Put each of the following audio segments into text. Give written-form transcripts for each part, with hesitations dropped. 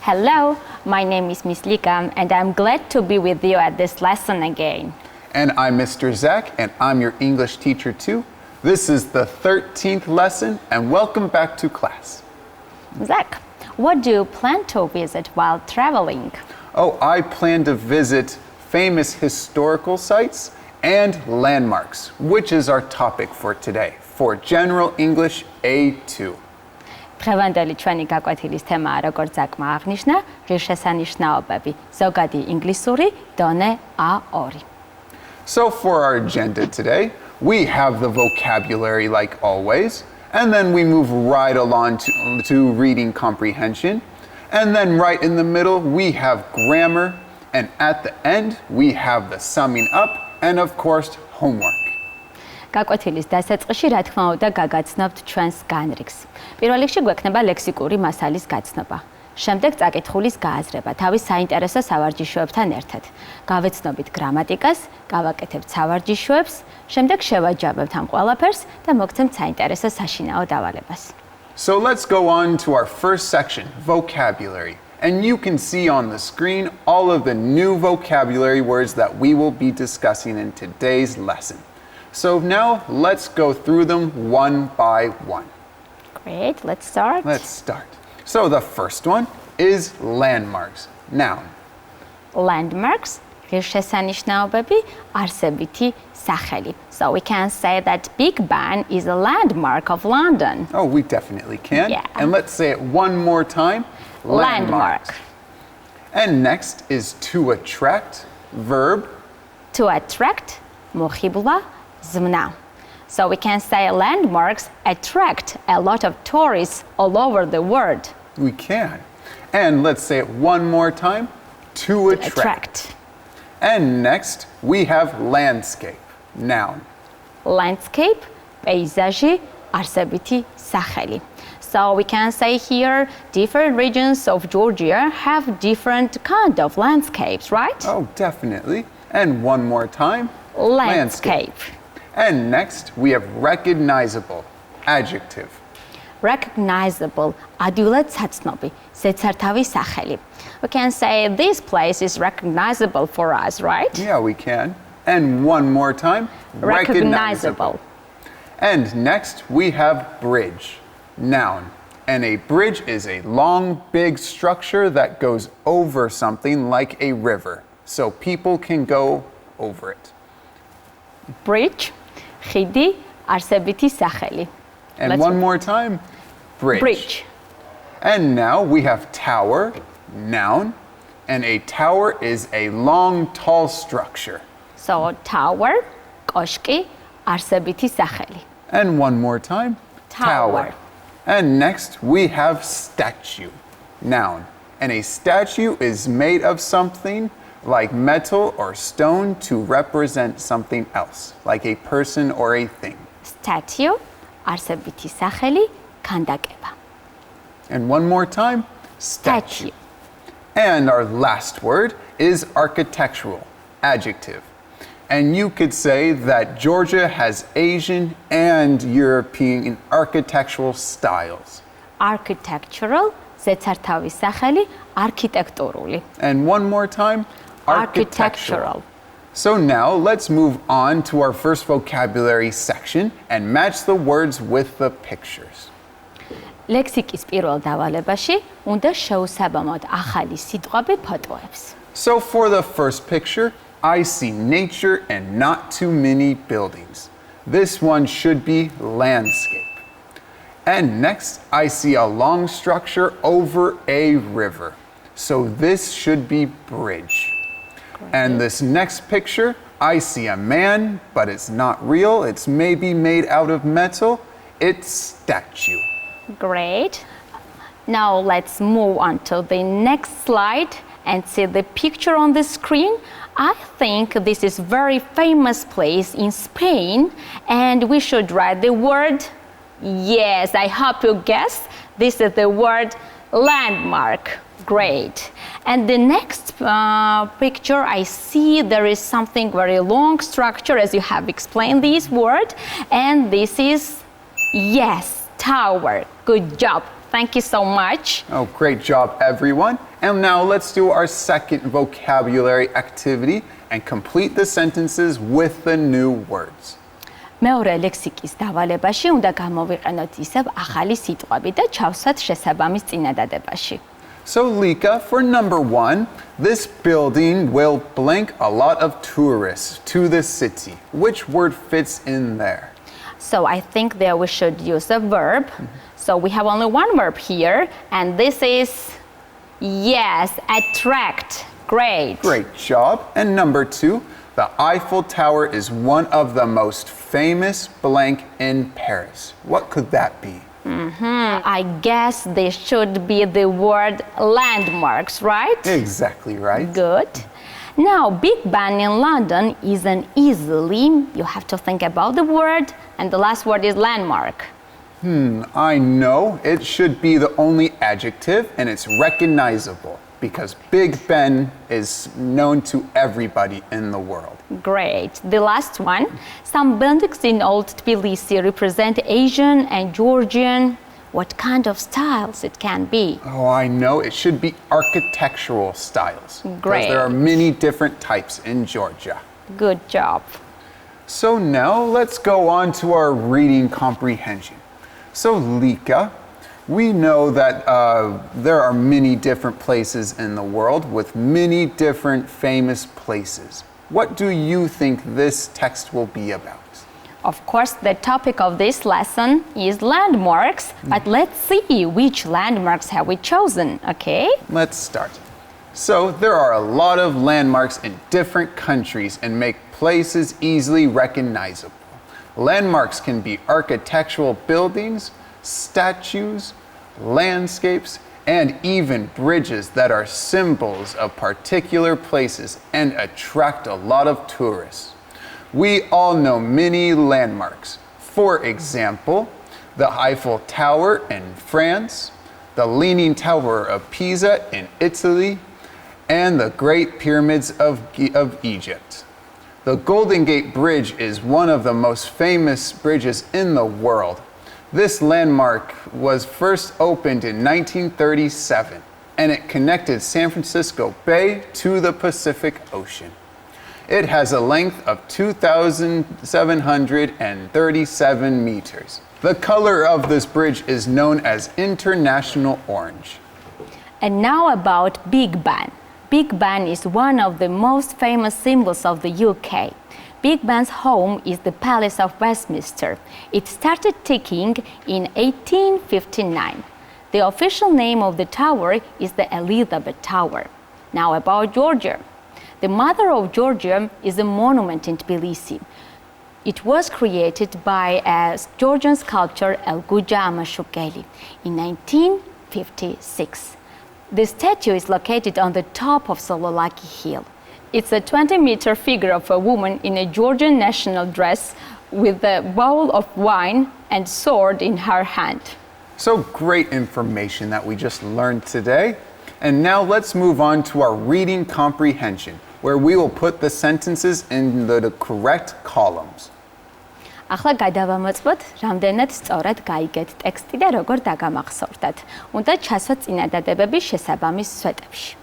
Hello, my name is Miss Lika, and I'm glad to be with you at this lesson again. And I'm Mr. Zach, and I'm your English teacher too. This is the 13th lesson, and welcome back to class. Zach, what do you plan to visit while traveling? Oh, I plan to visit famous historical sites and landmarks, which is our topic for today, for General English A2. დღევანდელი ჩვენი გაკვეთილის თემაა, როგორც ზაკმა აღნიშნა, ღირსშესანიშნაობები, ზოგადი ინგლისური, დონე A2. So for our agenda today, we have the vocabulary like always, and then we move right along to reading comprehension, and then right in the middle we have grammar, and at the end we have the summing up, and of course homework. გაკვეთილის დასაწყისში, რა თქმა უნდა, გაგაცნობთ ჩვენს განრიგს. პირველ რიგში გვექნება ლექსიკური მასალის გაცნობა. შემდეგ წაკითხulis გააზრება თავის საინტერესო სავარჯიშოებთან ერთად. გავეცნობით გრამატიკას, გავაკეთებთ სავარჯიშოებს, შემდეგ შევაჯამებთ ამ ყველაფერს და მოგცემთ საინტერესო საშინაო დავალებას. So let's go on to our first section, vocabulary. And you can see on the screen all of the new vocabulary words that we will be discussing in today's lesson. So now let's go through them one by one. Great, let's start. Let's start. So the first one is landmarks. Noun. Landmarks, ღირსშესანიშნაობები, არსებითი სახელი. So we can say that Big Ben is a landmark of London. Oh, we definitely can. Yeah. And let's say it one more time. Landmark. And next is to attract, verb. To attract, მოხიბლა, ზმნა. So we can say landmarks attract a lot of tourists all over the world. We can. And let's say it one more time. To attract. And next we have landscape. Noun. Landscape, პეიზაჟი, არსებითი სახელი. So we can say here different regions of Georgia have different kind of landscapes, right? Oh, definitely. And one more time. Landscape. And next we have recognizable, adjective. Recognizable, ადვილად საცნობი, ზედსართავი სახელი. We can say this place is recognizable for us, right? Yeah, we can. And one more time. Recognizable. And next we have bridge, noun. And a bridge is a long, big structure that goes over something like a river, so people can go over it. Bridge, ხიდი, არსებითი სახელი. And one more time. Bridge. Bridge. And now we have tower, noun. And a tower is a long, tall structure. So tower, კოშკი, არსებითი სახელი. And one more time. Tower. And next we have statue, noun. And a statue is made of something like metal or stone to represent something else, like a person or a thing. Statue, არსებითი სახელი, ქანდაკება. And one more time. Statue. And our last word is architectural, adjective. And you could say that Georgia has Asian and European architectural styles. Architectural, ზედსართავი სახელი, არქიტექტურული. And one more time. Architectural. So now let's move on to our first vocabulary section and match the words with the pictures. ლექსიკის პირველ დავალებაში უნდა შევსაბამოთ ახალი სიტყვები ფოტოებს. So for the first picture, I see nature and not too many buildings. This one should be landscape. And next, I see a long structure over a river. So this should be bridge. And this next picture, I see a man, but it's not real. It's maybe made out of metal. It's statue. Great. Now let's move on to the next slide and see the picture on the screen. I think this is very famous place in Spain, and we should write the word. Yes, I hope you guessed. This is the word landmark. Great. And the next picture, I see there is something very long structure, as you have explained this word, and this is, yes, tower. Good job. Thank you so much. Oh, great job, everyone. And now let's do our second vocabulary activity and complete the sentences with the new words. მეორე ლექსიკის დავალებაში უნდა გამოვიყენოთ ისევ ახალი სიტყვები და ჩავსვათ შესაბამის წინადადებაში. So Lika, for number 1, this building will bring a lot of tourists to the city. Which word fits in there? So I think there we should use a verb. So we have only one verb here, and this is yes, attract. Great. Great job. And number 2, the Eiffel Tower is one of the most famous blank in Paris. What could that be? I guess this should be the word landmarks, right? Exactly right. Good. Now, Big Ben in London isn't easily, you have to think about the word, and the last word is landmark. I know it should be the only adjective and it's recognizable because Big Ben is known to everybody in the world. Great. The last one, some buildings in Old Tbilisi represent Asian and Georgian. What kind of styles it can be? Oh, I know it should be architectural styles. Great. Because there are many different types in Georgia. Good job. So now let's go on to our reading comprehension. So Lika, we know that there are many different places in the world with many different famous places. What do you think this text will be about? Of course, the topic of this lesson is landmarks, but let's see which landmarks have we chosen, okay? Let's start. So there are a lot of landmarks in different countries and make places easily recognizable. Landmarks can be architectural buildings, statues, landscapes, and even bridges that are symbols of particular places and attract a lot of tourists. We all know many landmarks. For example, the Eiffel Tower in France, the Leaning Tower of Pisa in Italy, and the Great Pyramids of Egypt. The Golden Gate Bridge is one of the most famous bridges in the world. This landmark was first opened in 1937, and it connected San Francisco Bay to the Pacific Ocean. It has a length of 2,737 meters. The color of this bridge is known as International Orange. And now about Big Ben. Big Ben is one of the most famous symbols of the UK. Big Ben's home is the Palace of Westminster. It started ticking in 1859. The official name of the tower is the Elizabeth Tower. Now about Georgia. The Mother of Georgia is a monument in Tbilisi. It was created by a Georgian sculptor Elguja Amashukeli in 1956. The statue is located on the top of Sololaki Hill. It's a 20-meter figure of a woman in a Georgian national dress with a bowl of wine and sword in her hand. So great information that we just learned today. And now let's move on to our reading comprehension, where we will put the sentences in the correct columns. ახლა გადავამოწმოთ, რამდენად სწორად გაიგეთ ტექსტი და როგორ დაგამახსოვრდათ. უნდა ჩასვათ წინადადებები შესაბამის სვეტებში.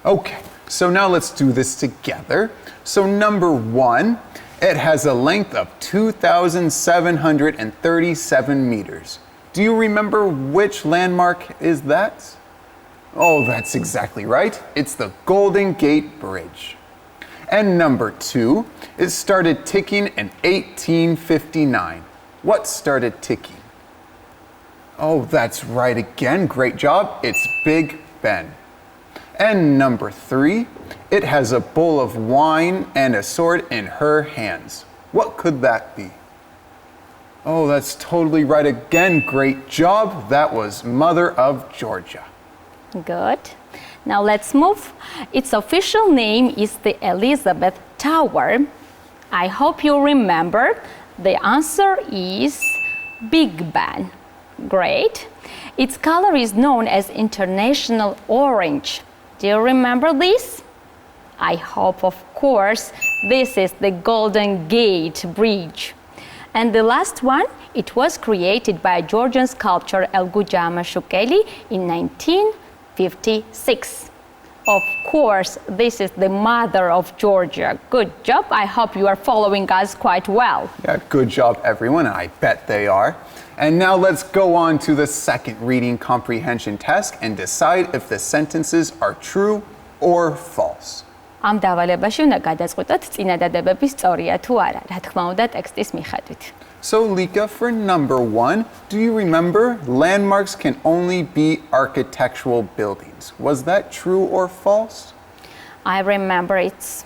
Okay, so now let's do this together. So number 1, it has a length of 2,737 meters. Do you remember which landmark is that? Oh, that's exactly right. It's the Golden Gate Bridge. And number 2, it started ticking in 1859. What started ticking? Oh, that's right again. Great job. It's Big Ben. And number 3, it has a bowl of wine and a sword in her hands. What could that be? Oh, that's totally right again. Great job. That was Mother of Georgia. Good. Now let's move. Its official name is the Elizabeth Tower. I hope you remember. The answer is Big Ben. Great. Its color is known as International Orange. Do you remember this? I hope, of course, this is the Golden Gate Bridge. And the last one, it was created by Georgian sculptor Elguja Amashukeli in 1956. Of course, this is the mother of Georgia. Good job. I hope you are following us quite well. Yeah, good job, everyone. I bet they are. And now let's go on to the second reading comprehension test and decide if the sentences are true or false. ამ დავალებაში უნდა გადაწყვეტოთ წინადადებები სწორია თუ არა, რა თქმა უნდა ტექსტის მიხედვით. So, Lika, for number 1, do you remember landmarks can only be architectural buildings? Was that true or false? I remember it's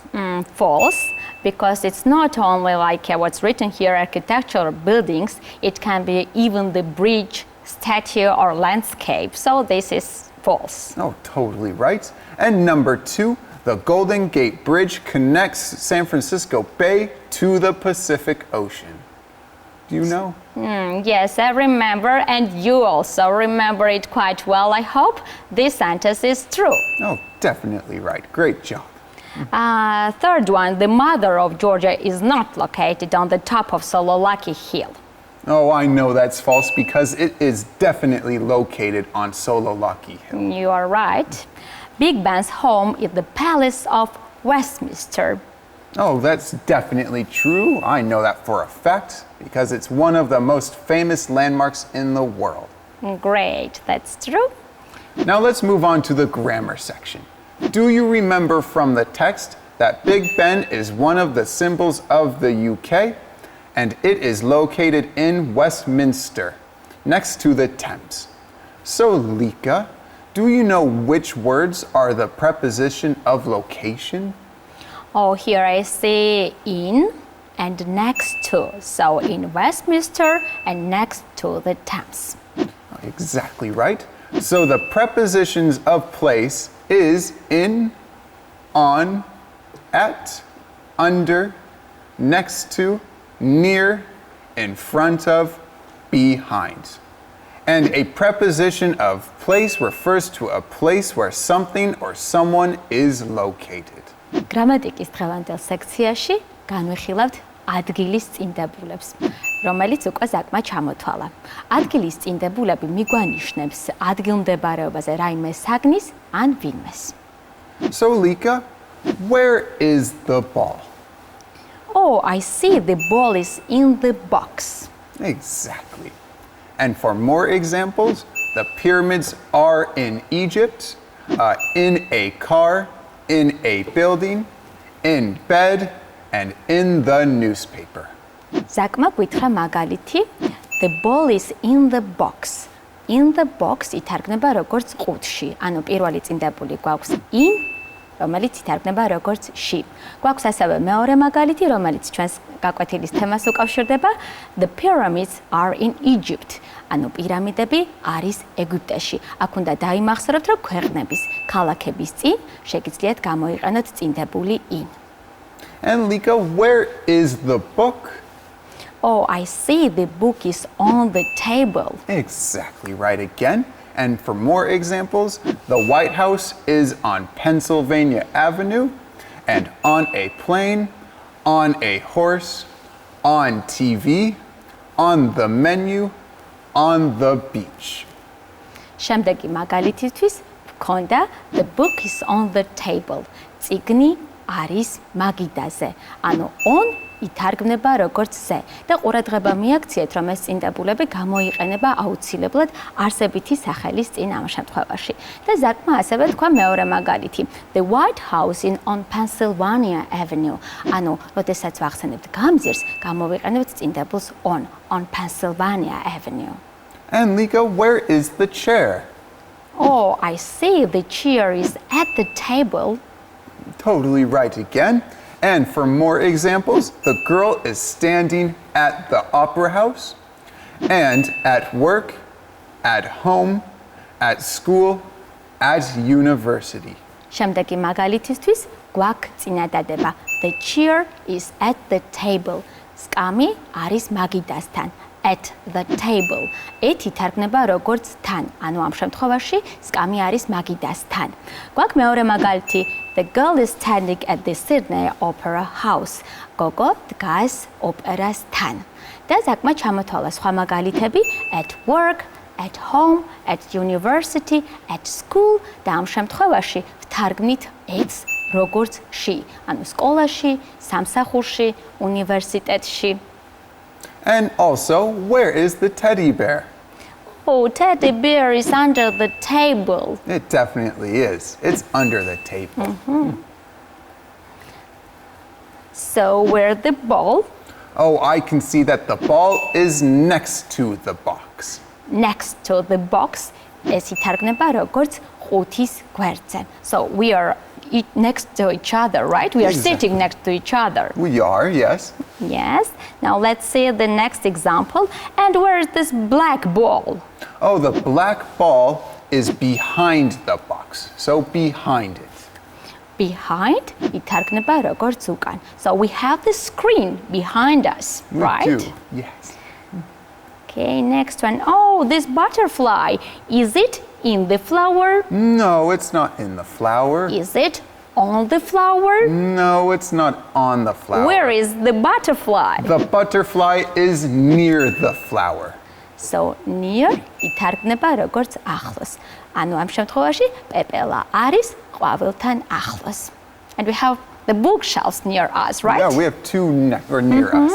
false because it's not only like what's written here, architectural buildings, it can be even the bridge, statue or landscape. So this is false. Oh, totally right. And number 2, the Golden Gate Bridge connects San Francisco Bay to the Pacific Ocean. Do you know? Yes, I remember, and you also remember it quite well. I hope this sentence is true. Oh, definitely right. Great job. Third one, the mother of Georgia is not located on the top of Sololaki Hill. Oh, I know that's false because it is definitely located on Sololaki Hill. You are right. Big Ben's home is the Palace of Westminster. Oh, that's definitely true. I know that for a fact because it's one of the most famous landmarks in the world. Great, that's true. Now let's move on to the grammar section. Do you remember from the text that Big Ben is one of the symbols of the UK and it is located in Westminster next to the Thames? So, Lika, do you know which words are the preposition of location? Oh, here I see in and next to. So in Westminster and next to the Thames. Exactly right. So the prepositions of place is in, on, at, under, next to, near, in front of, behind. And a preposition of place refers to a place where something or someone is located. გრამატიკის დღევანდელ სექციაში განვიხილავთ ადგილის წინდებულებს, რომელიც უკვე საკმაოდ ჩამოთვალა. ადგილის წინდებულები მიგვანიშნებს ადგილმდებარეობაზე რაიმე საგნის ან ვინმეს. So, Lika, where is the ball? Oh, I see the ball is in the box. Exactly. And for more examples, the pyramids are in Egypt, in a car, in a building, in bed, and in the newspaper. ზაკმა გითხრა მაგალითი, the ball is in the box. In the box ითარგმნება როგორც ყუთში, ანუ პირველი წინდებული გვაქვს in, რომელიც ითარგმნება როგორც ში. გვაქვს ასევე მეორე მაგალითი, რომელიც ჩვენს გაკვეთილის თემას უკავშირდება, the pyramids are in Egypt. ანუ პირამიდები არის ეგვიპტეში. აქ უნდა დაიმახსოვროთ, რომ ქვეყნების, ქალაქების წინ შეგიძლიათ გამოიყენოთ წინდებული in. And Lika, where is the book? Oh, I see the book is on the table. Exactly right again. And for more examples, the White House is on Pennsylvania Avenue, and on a plane, on a horse, on TV, on the menu, on the beach. შემდეგი მაგალითისთვის გქონდა the book is on the table. წიგნი არის მაგიდაზე. ანუ on ითარგმნება როგორც ზე. და ყურადღება მიაქციეთ, რომ ეს წინდებულები გამოიყენება აუცილებლად არსებითი სახელის წინ ამ შემთხვევაში. და ზაკმა ასევე თქვა მეორე მაგალითი. The White House on Pennsylvania Avenue. ანუ, როდესაც ვახსენებთ გამზირს, გამოვიყენებთ წინდებულს on Pennsylvania Avenue. And Lika, where is the chair? Oh, I see the chair is at the table. Totally right again. And for more examples, the girl is standing at the opera house, and at work, at home, at school, at university. შემდეგი მაგალითისთვის გვაქვს წინადადება. The chair is at the table. სკამი არის მაგიდასთან. At the table. It ითარგმნება როგორც თან. ანუ ამ შემთხვევაში სკამი არის მაგიდასთან. გვაქვს მეორე მაგალითი. The girl is standing at the Sydney Opera House. გოგო დგას ოპერასთან. და ზაკმა ჩამოთვალა სხვა მაგალითები at work, at home, at university, at school და ამ შემთხვევაში ვთარგმნით it's როგორც ში, ანუ სკოლაში, სამსახურში, უნივერსიტეტში. And also, where is the teddy bear? Oh, teddy bear is under the table. It definitely is. It's under the table. So where the ball? Oh, I can see that the ball is next to the box. Next to the box ეს ითარგმნება როგორც ყუთის გვერდზე. So we are next to each other, right? We are sitting next to each other. We are, yes. Yes. Now let's see the next example. And where is this black ball? Oh, the black ball is behind the box. So behind it. Behind ითარგმნება როგორც უკან. So we have the screen behind us, right? We do, yes. Okay, next one. Oh, this butterfly. Is it in the flower? No, it's not in the flower. Is it on the flower? No, it's not on the flower. Where is the butterfly? The butterfly is near the flower. So near ითარგმნება როგორც ახლოს. ანუ ამ შემთხვევაში პეპელა არის ყვავილთან ახლოს. And we have the bookshelves near us, right? Yeah, we have two near us.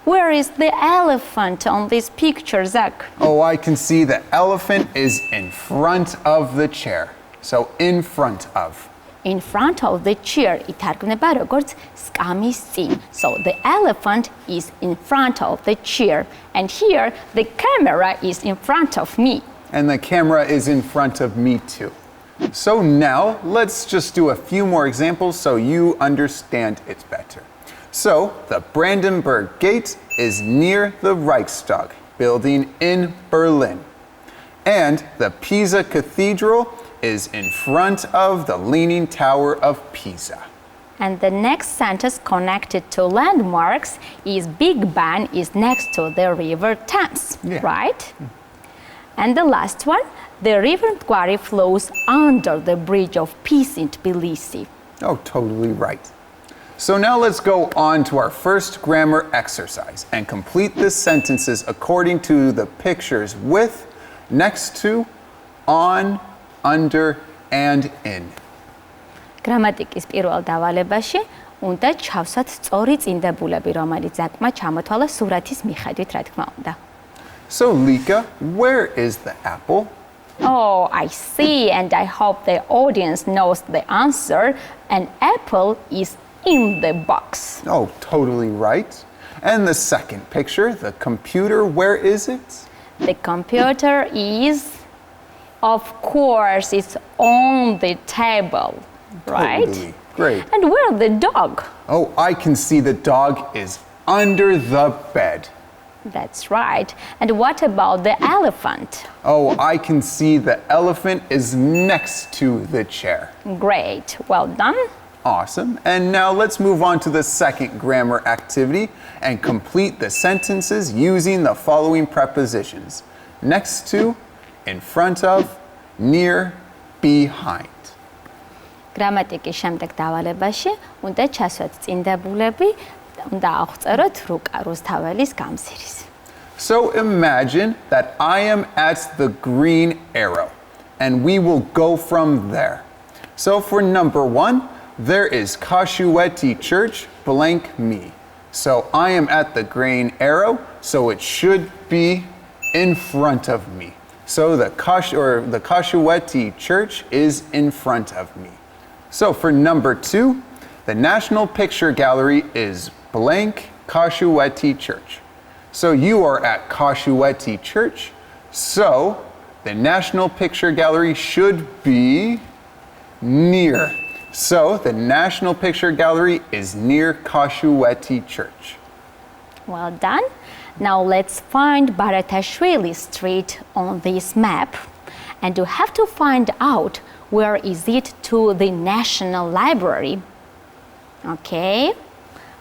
Where is the elephant on this picture, Zach? Oh, I can see the elephant is in front of the chair. So in front of. In front of the chair ითარგმნება როგორც სკამის წინ. So the elephant is in front of the chair. And here the camera is in front of me. And the camera is in front of me too. So now let's just do a few more examples so you understand it better. So the Brandenburg Gate is near the Reichstag building in Berlin. And the Pisa Cathedral is in front of the Leaning Tower of Pisa. And the next sentence connected to landmarks is Big Ben is next to the river Thames, right? And the last one, the river Mtwari flows under the bridge of peace in Tbilisi. Oh, totally right. So now let's go on to our first grammar exercise and complete the sentences according to the pictures with, next to, on, under, and in. გრამატიკის პირველ დავალებაში უნდა ჩავსვათ სწორი წინდებულები, რომელიც აკმა ჩამოთვალა სურათის მიხედვით, რა თქმა უნდა. So Lika, where is the apple? Oh, I see, and I hope the audience knows the answer. An apple is in the box. Oh, totally right. And the second picture, the computer, where is it? The computer is, of course, it's on the table, right? Totally. Great. And where the dog? Oh, I can see the dog is under the bed. That's right. And what about the elephant? Oh, I can see the elephant is next to the chair. Great. Well done. Awesome. And now let's move on to the second grammar activity and complete the sentences using the following prepositions. Next to, in front of, near, behind. გრამატიკის შემდეგ დავალებაში უნდა ჩასვათ წინდებულები, უნდა აღწეროთ რუკა რუსთაველის გამზირის. So imagine that I am at the green arrow and we will go from there. So for number 1, there is Kashueti Church blank me. So I am at the green arrow, so it should be in front of me. So the Kashueti Church is in front of me. So for number 2, the National Picture Gallery is blank Kashueti Church. So you are at Kashueti Church, so the National Picture Gallery should be near. So the National Picture Gallery is near Kashueti Church. Well done. Now let's find Baratashvili Street on this map. And you have to find out where is it to the National Library. Okay?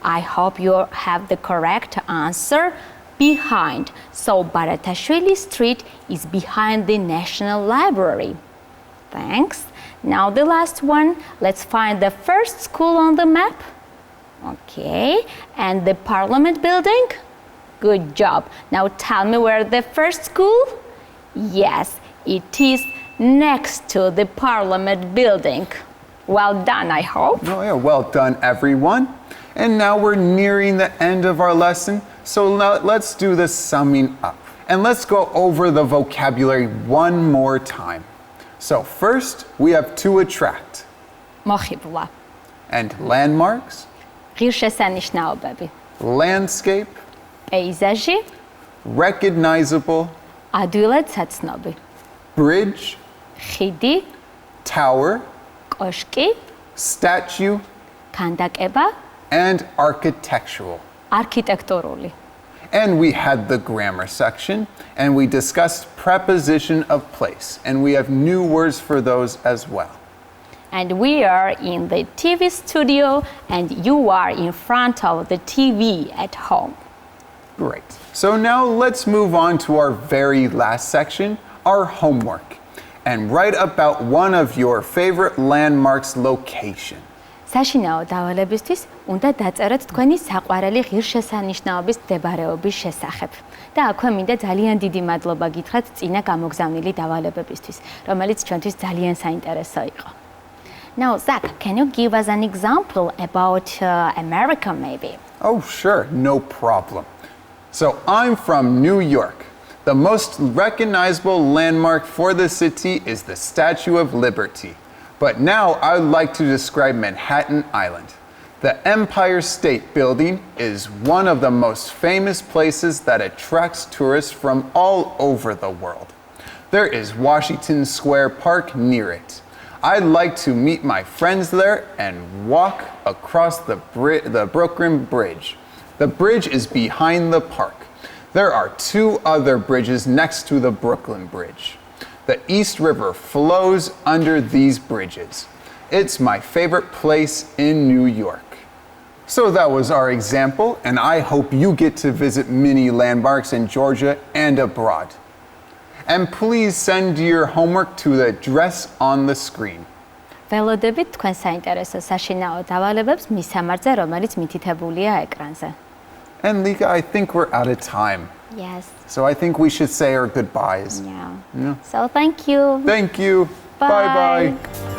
I hope you have the correct answer. Behind. So Baratashvili Street is behind the National Library. Thanks. Now the last one. Let's find the first school on the map. Okay. And the Parliament building. Good job. Now tell me where the first school? Yes, it is next to the Parliament building. Well done, I hope. Oh yeah, well done everyone. And now we're nearing the end of our lesson, so now let's do the summing up. And let's go over the vocabulary one more time. So first, we have to attract. მოხიბლა. And landmarks, ღირსშესანიშნაობები. landscape, პეიზაჟი, recognizable, ადვილად საცნობი. bridge, ხიდი, tower, კოშკი, statue, ქანდაკება, and architectural. არქიტექტურული. And we had the grammar section, and we discussed preposition of place, and we have new words for those as well. And we are in the TV studio, and you are in front of the TV at home. Great. So now let's move on to our very last section, our homework, and write about one of your favorite landmarks location. საშინაო დავალებისთვის უნდა დაწეროთ თქვენი საყვარელი ღირსშესანიშნაობის მდებარეობის შესახებ. და აქვე მინდა ძალიან დიდი მადლობა გითხრათ წინა გამოგზავნილი დავალებებისთვის, რომელიც ჩვენთვის ძალიან საინტერესო იყო. Now, Zach, can you give us an example about America maybe? Oh, sure, no problem. So I'm from New York. The most recognizable landmark for the city is the Statue of Liberty. But now I would like to describe Manhattan Island. The Empire State Building is one of the most famous places that attracts tourists from all over the world. There is Washington Square Park near it. I'd like to meet my friends there and walk across the Brooklyn Bridge. The bridge is behind the park. There are two other bridges next to the Brooklyn Bridge. The East River flows under these bridges. It's my favorite place in New York. So that was our example, and I hope you get to visit many landmarks in Georgia and abroad. And please send your homework to the address on the screen. ველოდებით თქვენ საინტერესო საშინაო დავალებებს მისამართზე, რომელიც მითითებულია ეკრანზე. And Lika, I think we're out of time. Yes. So I think we should say our goodbyes. Yeah. Yeah. So thank you. Thank you. Bye. Bye-bye.